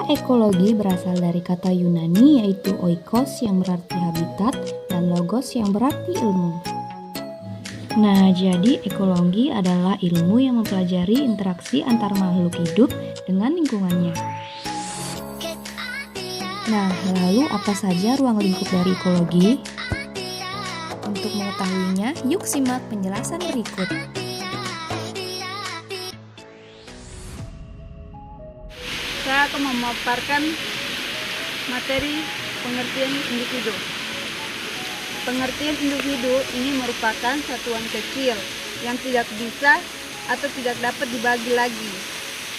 ekologi berasal dari kata Yunani yaitu oikos yang berarti habitat dan logos yang berarti ilmu. Nah, jadi ekologi adalah ilmu yang mempelajari interaksi antar makhluk hidup dengan lingkungannya. Nah, lalu apa saja ruang lingkup dari ekologi? Untuk mengetahuinya, yuk simak penjelasan berikut. Saya akan memaparkan materi pengertian individu. Pengertian individu ini merupakan satuan kecil yang tidak bisa atau tidak dapat dibagi lagi,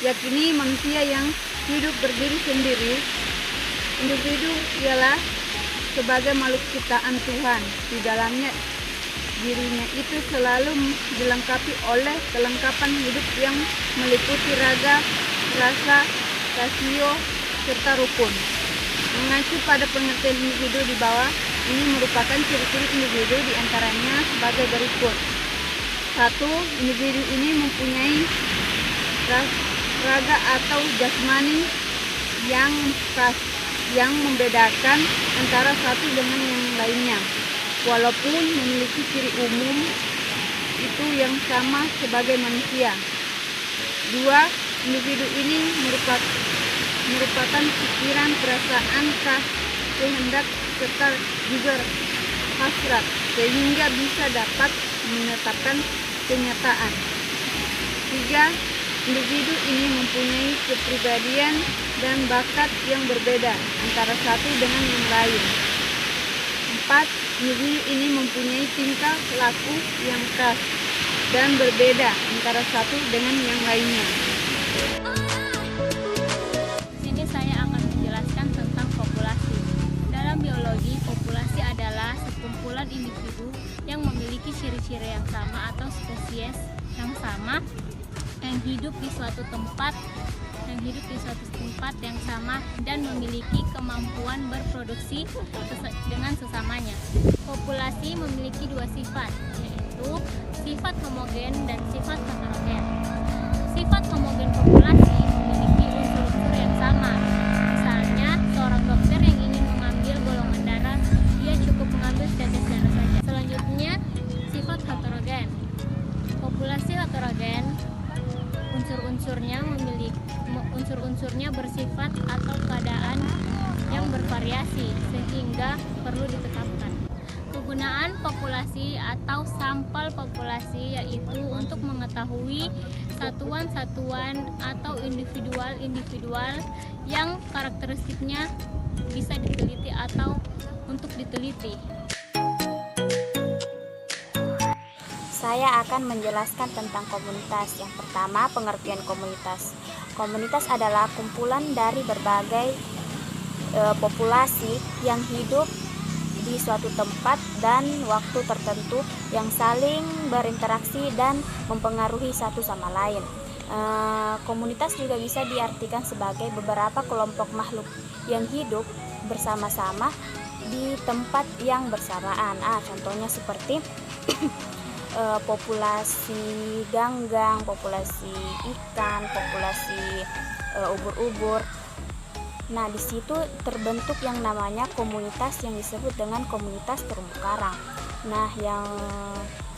yakni manusia yang hidup berdiri sendiri. Individu ialah sebagai makhluk ciptaan Tuhan. Di dalamnya dirinya itu selalu dilengkapi oleh kelengkapan hidup yang meliputi raga, rasa, rasio, serta rukun. Mengacu pada pengertian individu di bawah, ini merupakan ciri-ciri individu diantaranya sebagai berikut. 1. Individu ini mempunyai raga atau jasmani yang khas, yang membedakan antara satu dengan yang lainnya, walaupun memiliki ciri umum itu yang sama sebagai manusia. 2. Individu ini merupakan pikiran, perasaan, kehendak, serta juga hasrat, sehingga bisa dapat menetapkan kenyataan. 3. Individu ini mempunyai kepribadian dan bakat yang berbeda antara satu dengan yang lain. 4. Individu ini mempunyai tingkah laku yang khas dan berbeda antara satu dengan yang lainnya. Di sini saya akan menjelaskan tentang populasi. Dalam biologi, populasi adalah sekumpulan individu yang memiliki ciri-ciri yang sama atau spesies yang sama yang hidup di suatu tempat yang sama dan memiliki kemampuan berproduksi dengan sesamanya. Populasi memiliki dua sifat, yaitu sifat homogen dan sifat heterogen. Sifat homogen populasi memiliki unsur-unsur yang sama. Misalnya, seorang dokter yang ingin mengambil golongan darah, dia cukup mengambil tetes darah saja. Selanjutnya, sifat heterogen. Populasi heterogen unsur-unsurnya bersifat atau keadaan yang bervariasi sehingga perlu ditetapkan. Kegunaan populasi atau sampel populasi yaitu untuk mengetahui satuan-satuan atau individual yang karakteristiknya bisa diteliti atau untuk diteliti. Saya akan menjelaskan tentang komunitas. Yang pertama, pengertian komunitas. Komunitas adalah kumpulan dari berbagai populasi yang hidup di suatu tempat dan waktu tertentu yang saling berinteraksi dan mempengaruhi satu sama lain. Komunitas juga bisa diartikan sebagai beberapa kelompok makhluk yang hidup bersama-sama di tempat yang bersamaan. Contohnya seperti populasi ganggang, populasi ikan, populasi ubur-ubur. Nah, di situ terbentuk yang namanya komunitas yang disebut dengan komunitas terumbu karang. Nah, yang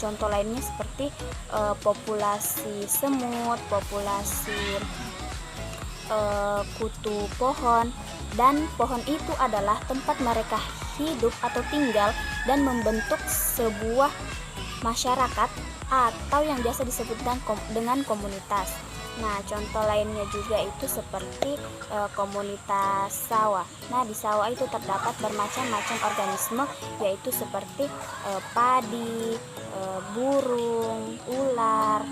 contoh lainnya seperti populasi semut, populasi kutu pohon, dan pohon itu adalah tempat mereka hidup atau tinggal dan membentuk sebuah masyarakat atau yang biasa disebut dengan komunitas. Nah, contoh lainnya juga itu seperti komunitas sawah. Nah, di sawah itu terdapat bermacam-macam organisme, yaitu seperti padi, burung, ular,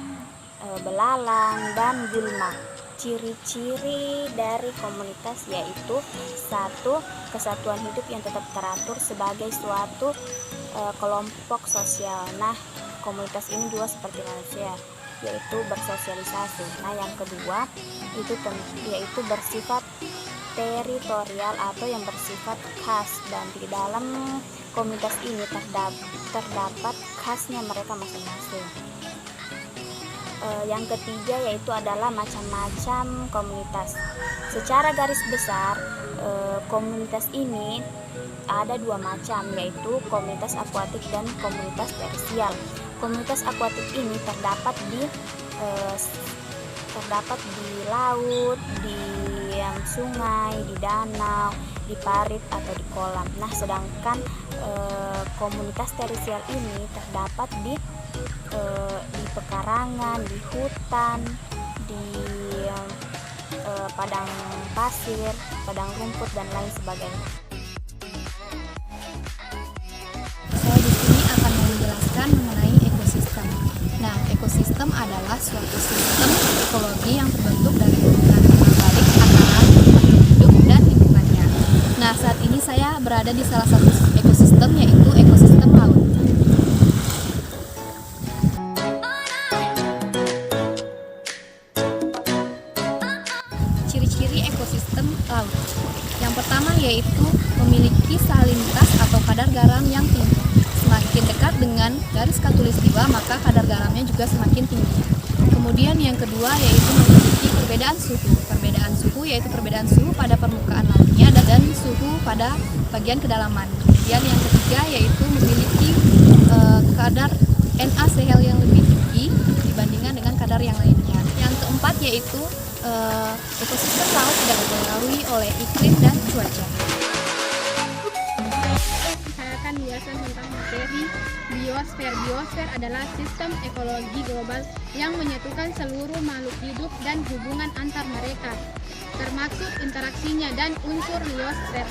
belalang, dan gulma. Ciri-ciri dari komunitas yaitu 1. Kesatuan hidup yang tetap teratur sebagai suatu kelompok sosial. Nah, komunitas ini juga seperti manusia, yaitu bersosialisasi. Nah, yang kedua yaitu bersifat teritorial atau yang bersifat khas, dan di dalam komunitas ini terdapat khasnya mereka masing-masing. Yang ketiga yaitu adalah macam-macam komunitas. Secara garis besar, komunitas ini ada dua macam, yaitu komunitas akuatik dan komunitas tersial. Komunitas akuatik ini terdapat di laut, di sungai, di danau, di parit atau di kolam. Nah, sedangkan komunitas tersial ini terdapat di pekarangan, di hutan, di padang pasir, padang rumput dan lain sebagainya. Saya di sini akan menjelaskan mengenai ekosistem. Nah, ekosistem adalah suatu sistem ekologi yang terbentuk dari hubungan timbal balik antara makhluk hidup dan lingkungannya. Nah, saat ini saya berada di salah satu ekosistem, yaitu ekosistem laut. Ciri-ciri ekosistem laut. Yang pertama yaitu memiliki salinitas atau kadar garam yang tinggi. Semakin dekat dengan garis khatulistiwa, maka kadar garamnya juga semakin tinggi. Kemudian yang kedua yaitu memiliki perbedaan suhu. Perbedaan suhu yaitu perbedaan suhu pada permukaan lautnya dan suhu pada bagian kedalaman. Kemudian yang ketiga yaitu memiliki kadar NaCl yang lebih tinggi dibandingkan dengan kadar yang lainnya. Yang keempat yaitu ekosistem laut tidak dipengaruhi oleh iklim dan cuaca. Saya akan menjelaskan tentang materi biosfer. Biosfer adalah sistem ekologi global yang menyatukan seluruh makhluk hidup dan hubungan antar mereka, termasuk interaksinya dan unsur biosfer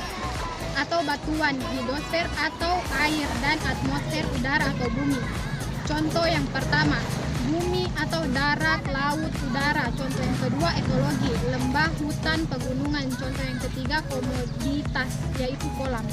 atau batuan, hidrosfer atau air, dan atmosfer udara atau bumi. Contoh yang pertama, bumi atau darat, laut, udara. Contoh yang kedua, ekologi, lembah, hutan, pegunungan. Contoh yang ketiga, komoditas, yaitu kolam.